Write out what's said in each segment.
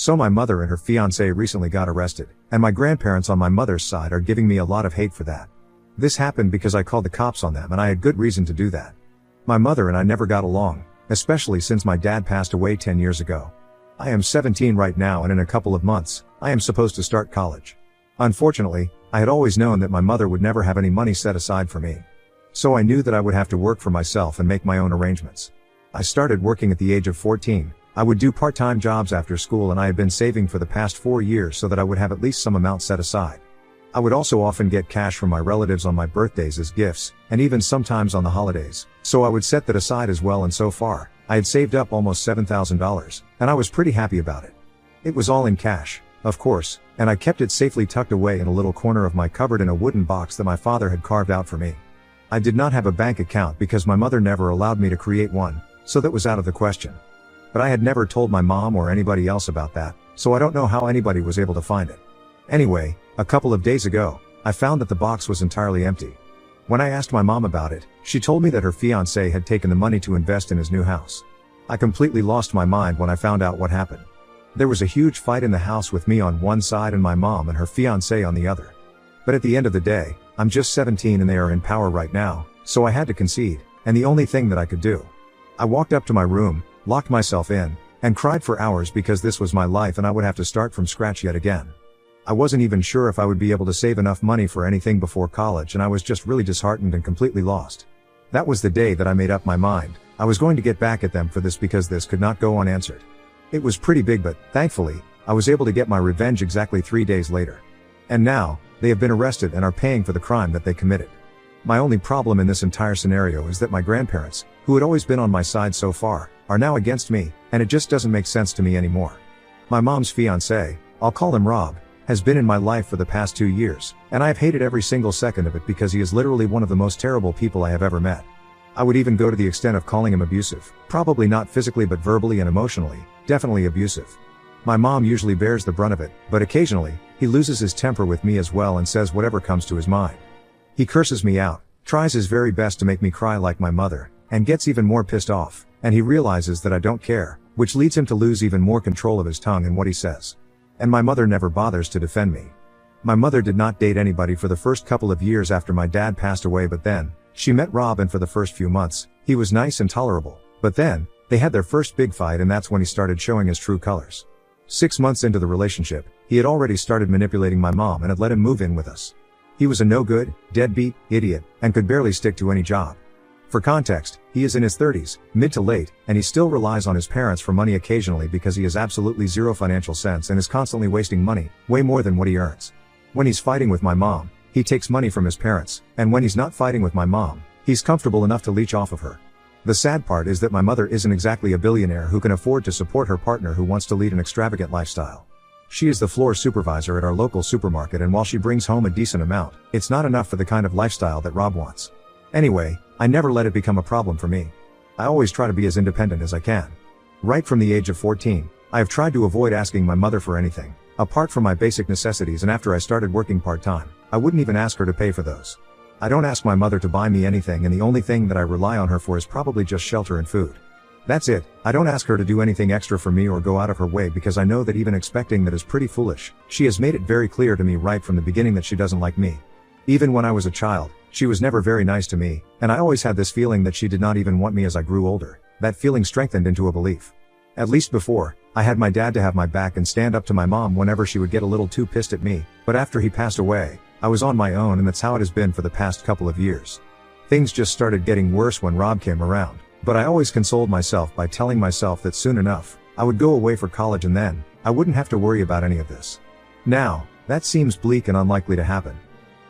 So my mother and her fiancé recently got arrested, and my grandparents on my mother's side are giving me a lot of hate for that. This happened because I called the cops on them and I had good reason to do that. My mother and I never got along, especially since my dad passed away 10 years ago. I am 17 right now, and in a couple of months, I am supposed to start college. Unfortunately, I had always known that my mother would never have any money set aside for me. So I knew that I would have to work for myself and make my own arrangements. I started working at the age of 14. I would do part-time jobs after school, and I had been saving for the past 4 years so that I would have at least some amount set aside. I would also often get cash from my relatives on my birthdays as gifts, and even sometimes on the holidays, so I would set that aside as well, and so far, I had saved up almost $7,000, and I was pretty happy about it. It was all in cash, of course, and I kept it safely tucked away in a little corner of my cupboard in a wooden box that my father had carved out for me. I did not have a bank account because my mother never allowed me to create one, so that was out of the question. But I had never told my mom or anybody else about that, so I don't know how anybody was able to find it. Anyway, a couple of days ago, I found that the box was entirely empty. When I asked my mom about it, she told me that her fiancé had taken the money to invest in his new house. I completely lost my mind when I found out what happened. There was a huge fight in the house with me on one side and my mom and her fiancé on the other. But at the end of the day, I'm just 17 and they are in power right now, so I had to concede, and the only thing that I could do. I walked up to my room, locked myself in, and cried for hours because this was my life and I would have to start from scratch yet again. I wasn't even sure if I would be able to save enough money for anything before college, and I was just really disheartened and completely lost. That was the day that I made up my mind. I was going to get back at them for this because this could not go unanswered. It was pretty big, but thankfully, I was able to get my revenge exactly 3 days later. And now, they have been arrested and are paying for the crime that they committed. My only problem in this entire scenario is that my grandparents, who had always been on my side so far, are now against me, and it just doesn't make sense to me anymore. My mom's fiancé, I'll call him Rob, has been in my life for the past 2 years, and I have hated every single second of it because he is literally one of the most terrible people I have ever met. I would even go to the extent of calling him abusive, probably not physically but verbally and emotionally, definitely abusive. My mom usually bears the brunt of it, but occasionally, he loses his temper with me as well and says whatever comes to his mind. He curses me out, tries his very best to make me cry like my mother, and gets even more pissed off, and he realizes that I don't care, which leads him to lose even more control of his tongue and what he says. And my mother never bothers to defend me. My mother did not date anybody for the first couple of years after my dad passed away, but then, she met Rob, and for the first few months, he was nice and tolerable, but then, they had their first big fight, and that's when he started showing his true colors. 6 months into the relationship, he had already started manipulating my mom and had let him move in with us. He was a no-good, deadbeat, idiot, and could barely stick to any job. For context, he is in his 30s, mid to late, and he still relies on his parents for money occasionally because he has absolutely zero financial sense and is constantly wasting money, way more than what he earns. When he's fighting with my mom, he takes money from his parents, and when he's not fighting with my mom, he's comfortable enough to leech off of her. The sad part is that my mother isn't exactly a billionaire who can afford to support her partner who wants to lead an extravagant lifestyle. She is the floor supervisor at our local supermarket, and while she brings home a decent amount, it's not enough for the kind of lifestyle that Rob wants. Anyway, I never let it become a problem for me. I always try to be as independent as I can. Right from the age of 14, I have tried to avoid asking my mother for anything, apart from my basic necessities, and after I started working part-time, I wouldn't even ask her to pay for those. I don't ask my mother to buy me anything, and the only thing that I rely on her for is probably just shelter and food. That's it. I don't ask her to do anything extra for me or go out of her way because I know that even expecting that is pretty foolish. She has made it very clear to me right from the beginning that she doesn't like me. Even when I was a child, she was never very nice to me, and I always had this feeling that she did not even want me as I grew older. That feeling strengthened into a belief. At least before, I had my dad to have my back and stand up to my mom whenever she would get a little too pissed at me, but after he passed away, I was on my own, and that's how it has been for the past couple of years. Things just started getting worse when Rob came around, but I always consoled myself by telling myself that soon enough, I would go away for college and then, I wouldn't have to worry about any of this. Now, that seems bleak and unlikely to happen.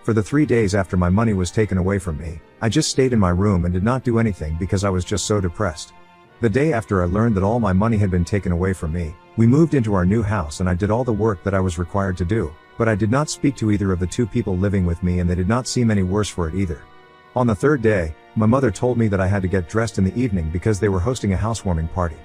For the 3 days after my money was taken away from me, I just stayed in my room and did not do anything because I was just so depressed. The day after I learned that all my money had been taken away from me, we moved into our new house and I did all the work that I was required to do, but I did not speak to either of the 2 people living with me, and they did not seem any worse for it either. On the 3rd day, my mother told me that I had to get dressed in the evening because they were hosting a housewarming party.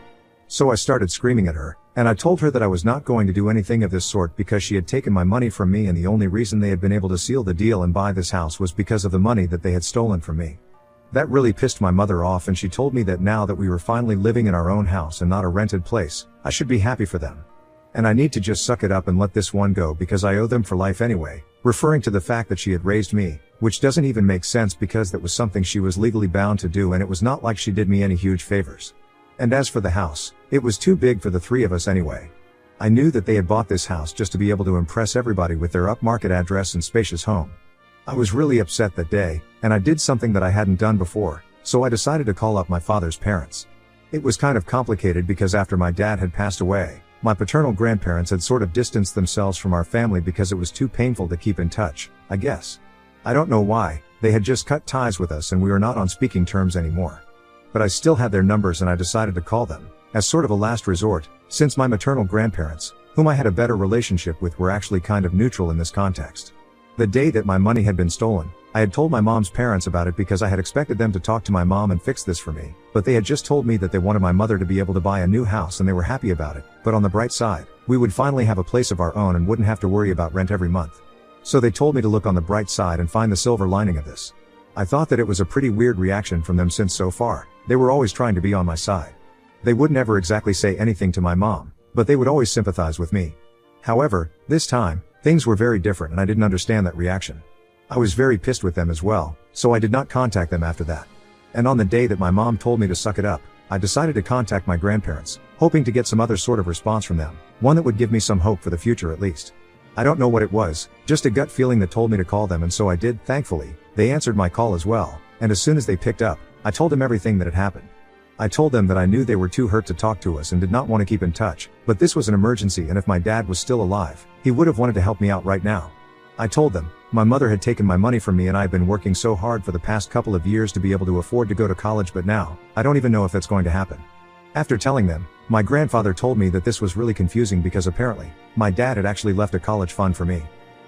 So I started screaming at her, and I told her that I was not going to do anything of this sort because she had taken my money from me, and the only reason they had been able to seal the deal and buy this house was because of the money that they had stolen from me. That really pissed my mother off, and she told me that now that we were finally living in our own house and not a rented place, I should be happy for them. And I need to just suck it up and let this one go because I owe them for life anyway, referring to the fact that she had raised me, which doesn't even make sense because that was something she was legally bound to do and it was not like she did me any huge favors. And as for the house, it was too big for the three of us anyway. I knew that they had bought this house just to be able to impress everybody with their upmarket address and spacious home. I was really upset that day, and I did something that I hadn't done before, so I decided to call up my father's parents. It was kind of complicated because after my dad had passed away, my paternal grandparents had sort of distanced themselves from our family because it was too painful to keep in touch, I guess. I don't know why, they had just cut ties with us and we were not on speaking terms anymore. But I still had their numbers and I decided to call them, as sort of a last resort, since my maternal grandparents, whom I had a better relationship with, were actually kind of neutral in this context. The day that my money had been stolen, I had told my mom's parents about it because I had expected them to talk to my mom and fix this for me, but they had just told me that they wanted my mother to be able to buy a new house and they were happy about it, but on the bright side, we would finally have a place of our own and wouldn't have to worry about rent every month. So they told me to look on the bright side and find the silver lining of this. I thought that it was a pretty weird reaction from them since so far, they were always trying to be on my side. They would never exactly say anything to my mom, but they would always sympathize with me. However, this time, things were very different and I didn't understand that reaction. I was very pissed with them as well, so I did not contact them after that. And on the day that my mom told me to suck it up, I decided to contact my grandparents, hoping to get some other sort of response from them, one that would give me some hope for the future at least. I don't know what it was, just a gut feeling that told me to call them, and so I did. Thankfully, they answered my call as well, and as soon as they picked up, I told them everything that had happened. I told them that I knew they were too hurt to talk to us and did not want to keep in touch, but this was an emergency and if my dad was still alive, he would have wanted to help me out right now. I told them, my mother had taken my money from me and I had been working so hard for the past couple of years to be able to afford to go to college, but now, I don't even know if that's going to happen. After telling them, my grandfather told me that this was really confusing because apparently, my dad had actually left a college fund for me.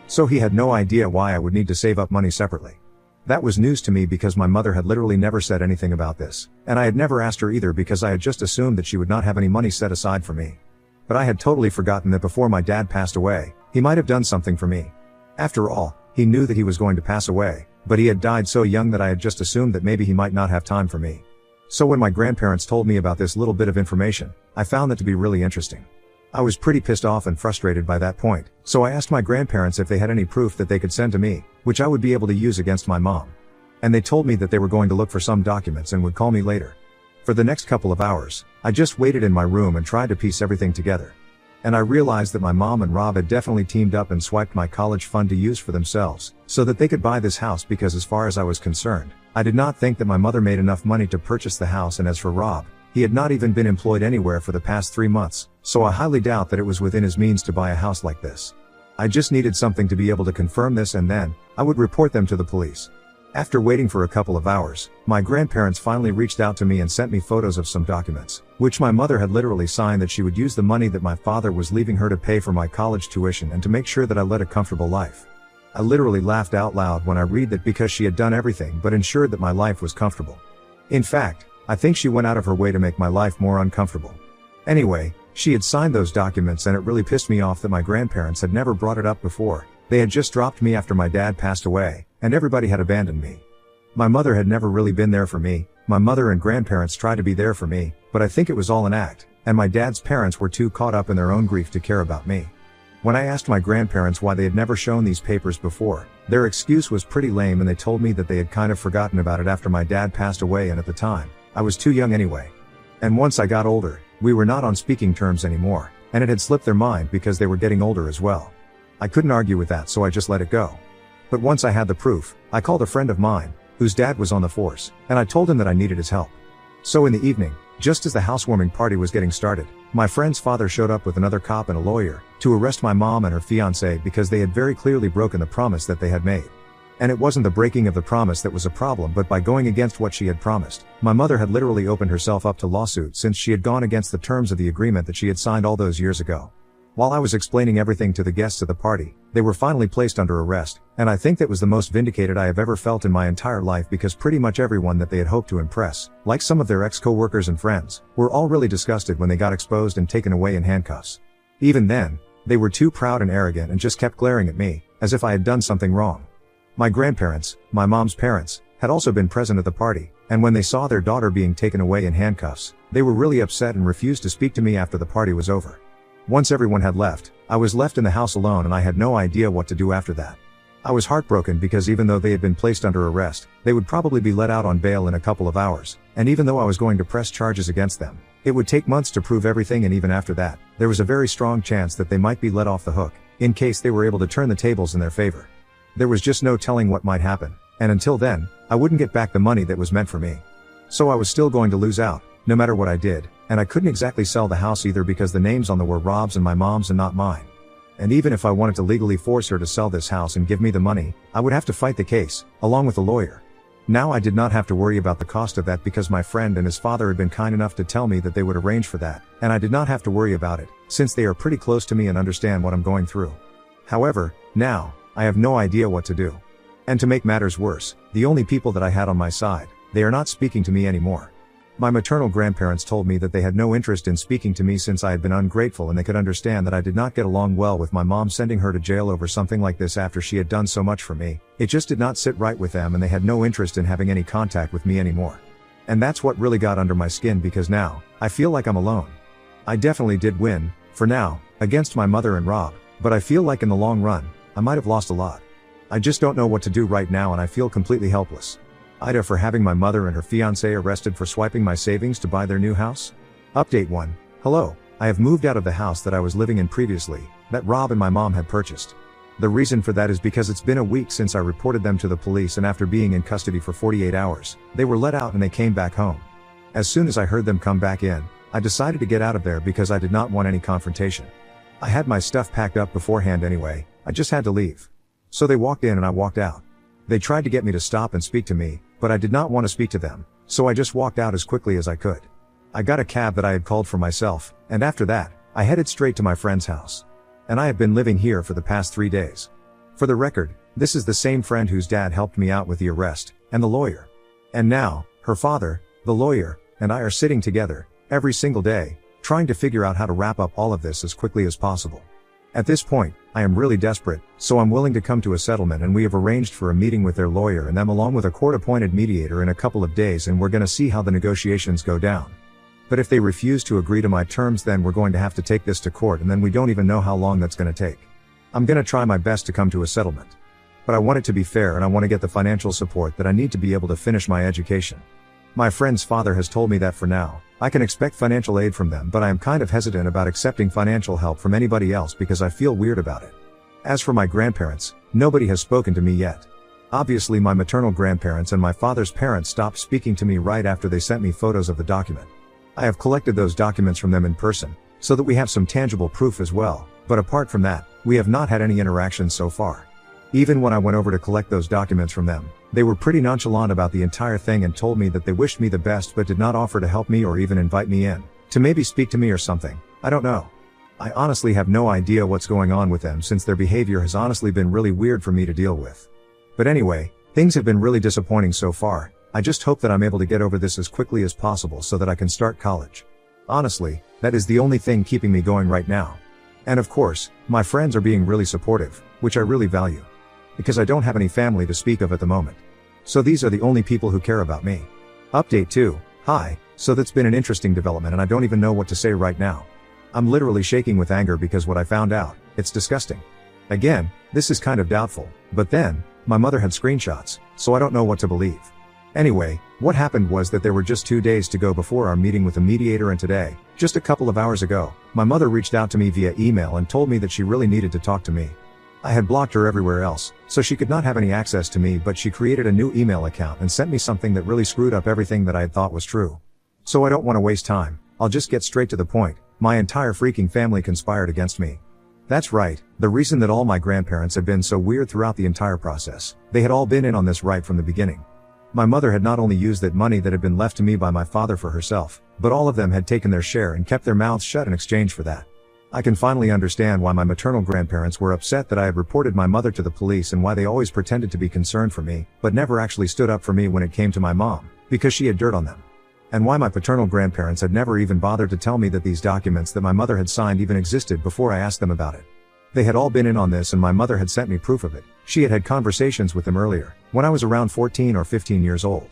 So he had no idea why I would need to save up money separately. That was news to me because my mother had literally never said anything about this, and I had never asked her either because I had just assumed that she would not have any money set aside for me. But I had totally forgotten that before my dad passed away, he might have done something for me. After all, he knew that he was going to pass away, but he had died so young that I had just assumed that maybe he might not have time for me. So when my grandparents told me about this little bit of information, I found that to be really interesting. I was pretty pissed off and frustrated by that point, so I asked my grandparents if they had any proof that they could send to me, which I would be able to use against my mom. And they told me that they were going to look for some documents and would call me later. For the next couple of hours, I just waited in my room and tried to piece everything together. And I realized that my mom and Rob had definitely teamed up and swiped my college fund to use for themselves, so that they could buy this house because as far as I was concerned, I did not think that my mother made enough money to purchase the house, and as for Rob, he had not even been employed anywhere for the past 3 months, so I highly doubt that it was within his means to buy a house like this. I just needed something to be able to confirm this and then, I would report them to the police. After waiting for a couple of hours, my grandparents finally reached out to me and sent me photos of some documents, which my mother had literally signed that she would use the money that my father was leaving her to pay for my college tuition and to make sure that I led a comfortable life. I literally laughed out loud when I read that because she had done everything but ensured that my life was comfortable. In fact, I think she went out of her way to make my life more uncomfortable. Anyway, she had signed those documents and it really pissed me off that my grandparents had never brought it up before. They had just dropped me after my dad passed away, and everybody had abandoned me. My mother had never really been there for me, my mother and grandparents tried to be there for me, but I think it was all an act, and my dad's parents were too caught up in their own grief to care about me. When I asked my grandparents why they had never shown these papers before, their excuse was pretty lame and they told me that they had kind of forgotten about it after my dad passed away, and at the time, I was too young anyway. And once I got older, we were not on speaking terms anymore, and it had slipped their mind because they were getting older as well. I couldn't argue with that, so I just let it go. But once I had the proof, I called a friend of mine, whose dad was on the force, and I told him that I needed his help. So in the evening, just as the housewarming party was getting started, my friend's father showed up with another cop and a lawyer, to arrest my mom and her fiancé because they had very clearly broken the promise that they had made. And it wasn't the breaking of the promise that was a problem, but by going against what she had promised, my mother had literally opened herself up to lawsuit since she had gone against the terms of the agreement that she had signed all those years ago. While I was explaining everything to the guests at the party, they were finally placed under arrest, and I think that was the most vindicated I have ever felt in my entire life because pretty much everyone that they had hoped to impress, like some of their ex-co-workers and friends, were all really disgusted when they got exposed and taken away in handcuffs. Even then, they were too proud and arrogant and just kept glaring at me, as if I had done something wrong. My grandparents, my mom's parents, had also been present at the party, and when they saw their daughter being taken away in handcuffs, they were really upset and refused to speak to me after the party was over. Once everyone had left, I was left in the house alone and I had no idea what to do after that. I was heartbroken because even though they had been placed under arrest, they would probably be let out on bail in a couple of hours, and even though I was going to press charges against them, it would take months to prove everything, and even after that, there was a very strong chance that they might be let off the hook, in case they were able to turn the tables in their favor. There was just no telling what might happen, and until then, I wouldn't get back the money that was meant for me. So I was still going to lose out, no matter what I did, and I couldn't exactly sell the house either because the names on there were Rob's and my mom's and not mine. And even if I wanted to legally force her to sell this house and give me the money, I would have to fight the case, along with a lawyer. Now I did not have to worry about the cost of that because my friend and his father had been kind enough to tell me that they would arrange for that, and I did not have to worry about it, since they are pretty close to me and understand what I'm going through. However, now, I have no idea what to do. And to make matters worse, the only people that I had on my side, they are not speaking to me anymore. My maternal grandparents told me that they had no interest in speaking to me since I had been ungrateful, and they could understand that I did not get along well with my mom sending her to jail over something like this after she had done so much for me. It just did not sit right with them, and they had no interest in having any contact with me anymore. And that's what really got under my skin, because now, I feel like I'm alone. I definitely did win, for now, against my mother and Rob, but I feel like in the long run, I might have lost a lot. I just don't know what to do right now, and I feel completely helpless. Ida for having my mother and her fiancé arrested for swiping my savings to buy their new house. Update 1. Hello, I have moved out of the house that I was living in previously, that Rob and my mom had purchased. The reason for that is because it's been a week since I reported them to the police, and after being in custody for 48 hours, they were let out and they came back home. As soon as I heard them come back in, I decided to get out of there because I did not want any confrontation. I had my stuff packed up beforehand anyway, I just had to leave. So they walked in and I walked out. They tried to get me to stop and speak to me, but I did not want to speak to them, so I just walked out as quickly as I could. I got a cab that I had called for myself, and after that, I headed straight to my friend's house. And I have been living here for the past 3 days. For the record, this is the same friend whose dad helped me out with the arrest, and the lawyer. And now, her father, the lawyer, and I are sitting together, every single day, trying to figure out how to wrap up all of this as quickly as possible. At this point, I am really desperate, so I'm willing to come to a settlement, and we have arranged for a meeting with their lawyer and them along with a court-appointed mediator in a couple of days, and we're gonna see how the negotiations go down. But if they refuse to agree to my terms, then we're going to have to take this to court, and then we don't even know how long that's gonna take. I'm gonna try my best to come to a settlement. But I want it to be fair, and I want to get the financial support that I need to be able to finish my education. My friend's father has told me that for now, I can expect financial aid from them, but I am kind of hesitant about accepting financial help from anybody else because I feel weird about it. As for my grandparents, nobody has spoken to me yet. Obviously my maternal grandparents and my father's parents stopped speaking to me right after they sent me photos of the document. I have collected those documents from them in person, so that we have some tangible proof as well, but apart from that, we have not had any interactions so far. Even when I went over to collect those documents from them, they were pretty nonchalant about the entire thing and told me that they wished me the best but did not offer to help me or even invite me in, to maybe speak to me or something, I don't know. I honestly have no idea what's going on with them, since their behavior has honestly been really weird for me to deal with. But anyway, things have been really disappointing so far. I just hope that I'm able to get over this as quickly as possible so that I can start college. Honestly, that is the only thing keeping me going right now. And of course, my friends are being really supportive, which I really value. Because I don't have any family to speak of at the moment. So these are the only people who care about me. Update 2. Hi, so that's been an interesting development and I don't even know what to say right now. I'm literally shaking with anger because what I found out, it's disgusting. Again, this is kind of doubtful, but then, my mother had screenshots, so I don't know what to believe. Anyway, what happened was that there were just 2 days to go before our meeting with the mediator, and today, just a couple of hours ago, my mother reached out to me via email and told me that she really needed to talk to me. I had blocked her everywhere else, so she could not have any access to me, but she created a new email account and sent me something that really screwed up everything that I had thought was true. So I don't want to waste time, I'll just get straight to the point. My entire freaking family conspired against me. That's right, the reason that all my grandparents had been so weird throughout the entire process, they had all been in on this right from the beginning. My mother had not only used that money that had been left to me by my father for herself, but all of them had taken their share and kept their mouths shut in exchange for that. I can finally understand why my maternal grandparents were upset that I had reported my mother to the police, and why they always pretended to be concerned for me, but never actually stood up for me when it came to my mom, because she had dirt on them. And why my paternal grandparents had never even bothered to tell me that these documents that my mother had signed even existed before I asked them about it. They had all been in on this, and my mother had sent me proof of it. She had had conversations with them earlier, when I was around 14 or 15 years old.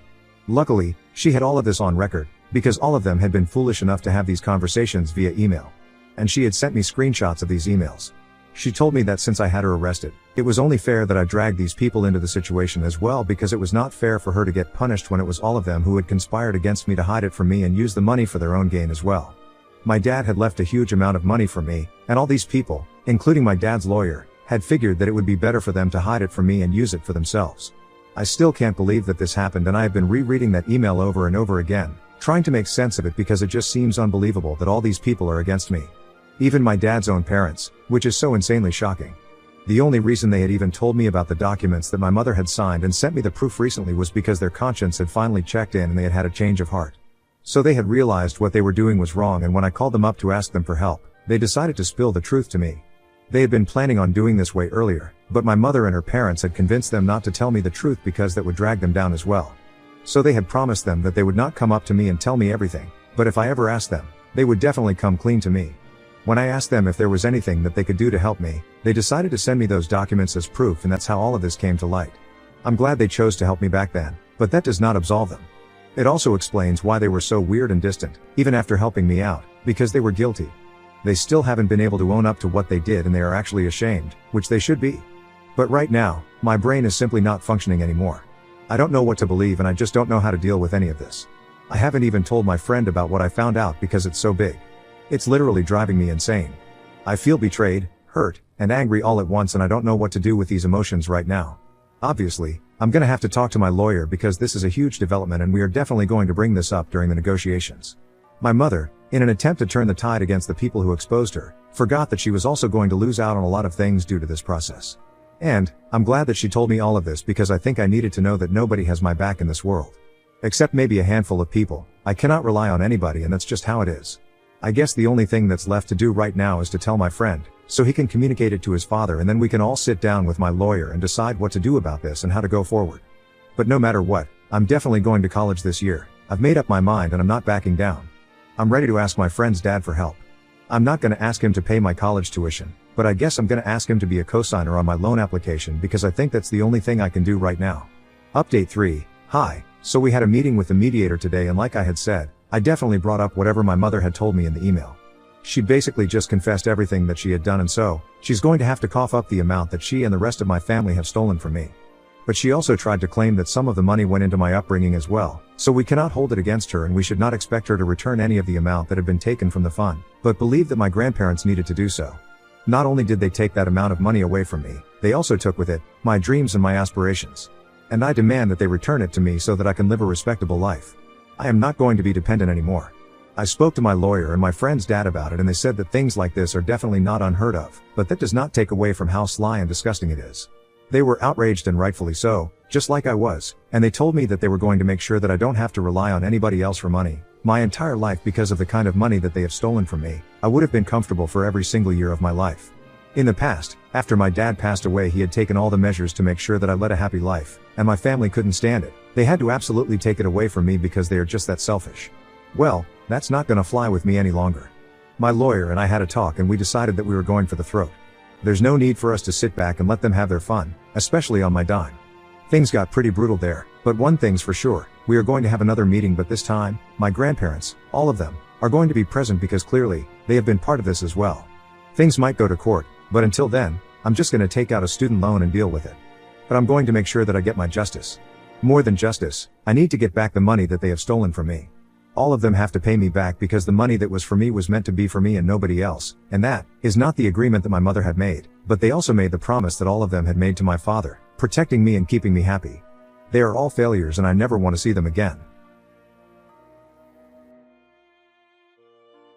Luckily, she had all of this on record, because all of them had been foolish enough to have these conversations via email. And she had sent me screenshots of these emails. She told me that since I had her arrested, it was only fair that I drag these people into the situation as well, because it was not fair for her to get punished when it was all of them who had conspired against me to hide it from me and use the money for their own gain as well. My dad had left a huge amount of money for me, and all these people, including my dad's lawyer, had figured that it would be better for them to hide it from me and use it for themselves. I still can't believe that this happened, and I have been rereading that email over and over again, trying to make sense of it, because it just seems unbelievable that all these people are against me. Even my dad's own parents, which is so insanely shocking. The only reason they had even told me about the documents that my mother had signed and sent me the proof recently was because their conscience had finally checked in and they had had a change of heart. So they had realized what they were doing was wrong, and when I called them up to ask them for help, they decided to spill the truth to me. They had been planning on doing this way earlier, but my mother and her parents had convinced them not to tell me the truth because that would drag them down as well. So they had promised them that they would not come up to me and tell me everything, but if I ever asked them, they would definitely come clean to me. When I asked them if there was anything that they could do to help me, they decided to send me those documents as proof, and that's how all of this came to light. I'm glad they chose to help me back then, but that does not absolve them. It also explains why they were so weird and distant, even after helping me out, because they were guilty. They still haven't been able to own up to what they did, and they are actually ashamed, which they should be. But right now, my brain is simply not functioning anymore. I don't know what to believe, and I just don't know how to deal with any of this. I haven't even told my friend about what I found out because it's so big. It's literally driving me insane. I feel betrayed, hurt, and angry all at once, and I don't know what to do with these emotions right now. Obviously, I'm gonna have to talk to my lawyer because this is a huge development, and we are definitely going to bring this up during the negotiations. My mother, in an attempt to turn the tide against the people who exposed her, forgot that she was also going to lose out on a lot of things due to this process. And, I'm glad that she told me all of this, because I think I needed to know that nobody has my back in this world. Except maybe a handful of people. I cannot rely on anybody, and that's just how it is. I guess the only thing that's left to do right now is to tell my friend, so he can communicate it to his father, and then we can all sit down with my lawyer and decide what to do about this and how to go forward. But no matter what, I'm definitely going to college this year. I've made up my mind and I'm not backing down. I'm ready to ask my friend's dad for help. I'm not gonna ask him to pay my college tuition, but I guess I'm gonna ask him to be a cosigner on my loan application, because I think that's the only thing I can do right now. Update 3. Hi. So we had a meeting with the mediator today, and like I had said, I definitely brought up whatever my mother had told me in the email. She basically just confessed everything that she had done, and so, she's going to have to cough up the amount that she and the rest of my family have stolen from me. But she also tried to claim that some of the money went into my upbringing as well, so we cannot hold it against her, and we should not expect her to return any of the amount that had been taken from the fund, but believed that my grandparents needed to do so. Not only did they take that amount of money away from me, they also took with it my dreams and my aspirations. And I demand that they return it to me so that I can live a respectable life. I am not going to be dependent anymore. I spoke to my lawyer and my friend's dad about it, and they said that things like this are definitely not unheard of, but that does not take away from how sly and disgusting it is. They were outraged, and rightfully so, just like I was, and they told me that they were going to make sure that I don't have to rely on anybody else for money my entire life, because of the kind of money that they have stolen from me. I would have been comfortable for every single year of my life. In the past, after my dad passed away, he had taken all the measures to make sure that I led a happy life, and my family couldn't stand it. They had to absolutely take it away from me because they are just that selfish. Well, that's not gonna fly with me any longer. My lawyer and I had a talk, and we decided that we were going for the throat. There's no need for us to sit back and let them have their fun, especially on my dime. Things got pretty brutal there, but one thing's for sure, we are going to have another meeting, but this time, my grandparents, all of them, are going to be present, because clearly, they have been part of this as well. Things might go to court, but until then, I'm just gonna take out a student loan and deal with it. But I'm going to make sure that I get my justice. More than justice, I need to get back the money that they have stolen from me. All of them have to pay me back, because the money that was for me was meant to be for me and nobody else, and that is not the agreement that my mother had made, but they also made the promise that all of them had made to my father, protecting me and keeping me happy. They are all failures, and I never want to see them again.